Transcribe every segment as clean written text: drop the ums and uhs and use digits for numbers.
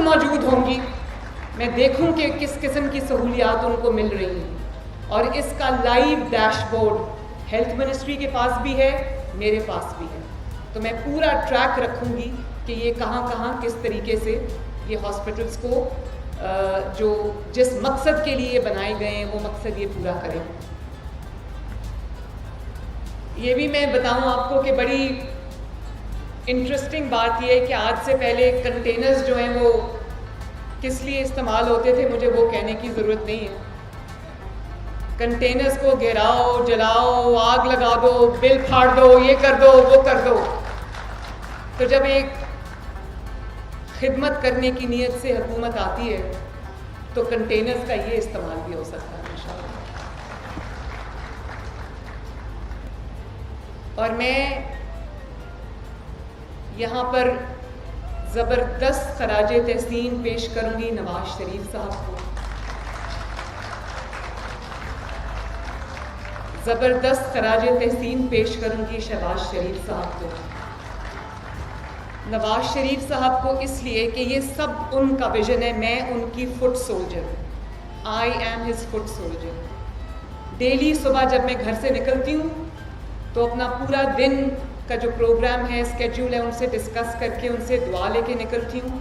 موجود ہوں گی، میں دیکھوں کہ کس قسم کی سہولیات ان کو مل رہی ہیں، اور اس کا live dash board health ministry کے پاس بھی ہے، میرے پاس بھی ہے، تو میں پورا ٹریک رکھوں گی کہ یہ کہاں کہاں کس طریقے سے یہ ہاسپٹلس کو جو جس مقصد کے لیے بنائے گئے ہیں وہ مقصد یہ پورا کریں۔ یہ بھی میں بتاؤں آپ کو کہ بڑی انٹرسٹنگ بات یہ ہے کہ آج سے پہلے کنٹینرز جو ہیں وہ کس لیے استعمال ہوتے تھے مجھے وہ کہنے کی ضرورت نہیں ہے۔ کنٹینرز کو گھراؤ، جلاؤ، آگ لگا دو، بل پھاڑ دو، یہ کر دو، وہ کر دو۔ تو جب ایک خدمت کرنے کی نیت سے حکومت آتی ہے تو کنٹینرز کا یہ استعمال بھی ہو سکتا ہے انشاءاللہ۔ اور میں یہاں پر زبردست خراج تحسین پیش کروں گی نواز شریف صاحب کو، زبردست خراج تحسین پیش کروں گی شہباز شریف صاحب کو، نواز شریف صاحب کو اس لیے کہ یہ سب ان کا ویژن ہے، میں ان کی فٹ سولجر ہوں، I am his foot soldier. Daily صبح جب میں گھر سے نکلتی ہوں تو اپنا پورا دن کا جو پروگرام ہے، اسکیڈول ہے، ان سے ڈسکس کر کے ان سے دعا لے کے نکلتی ہوں،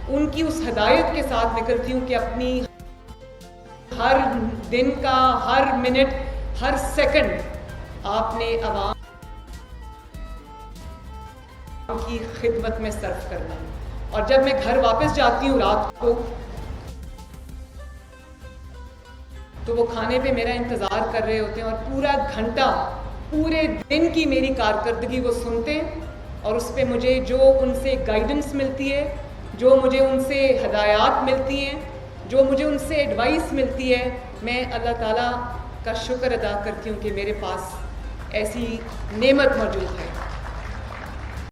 ان کی اس ہدایت کے ساتھ نکلتی ہوں کہ اپنی ہر دن کا ہر منٹ ہر سیکنڈ آپ نے عوام کی خدمت میں صرف کرنا ہے۔ اور جب میں گھر واپس جاتی ہوں رات کو تو وہ کھانے پہ میرا انتظار کر رہے ہوتے ہیں اور پورا گھنٹہ پورے دن کی میری کارکردگی وہ سنتے ہیں، اور اس پہ مجھے جو ان سے گائیڈنس ملتی ہے، جو مجھے ان سے ہدایات ملتی ہیں، جو مجھے ان سے ایڈوائس ملتی ہے، میں اللہ تعالیٰ کا شکر ادا کرتی ہوں کہ میرے پاس ایسی نعمت موجود ہے۔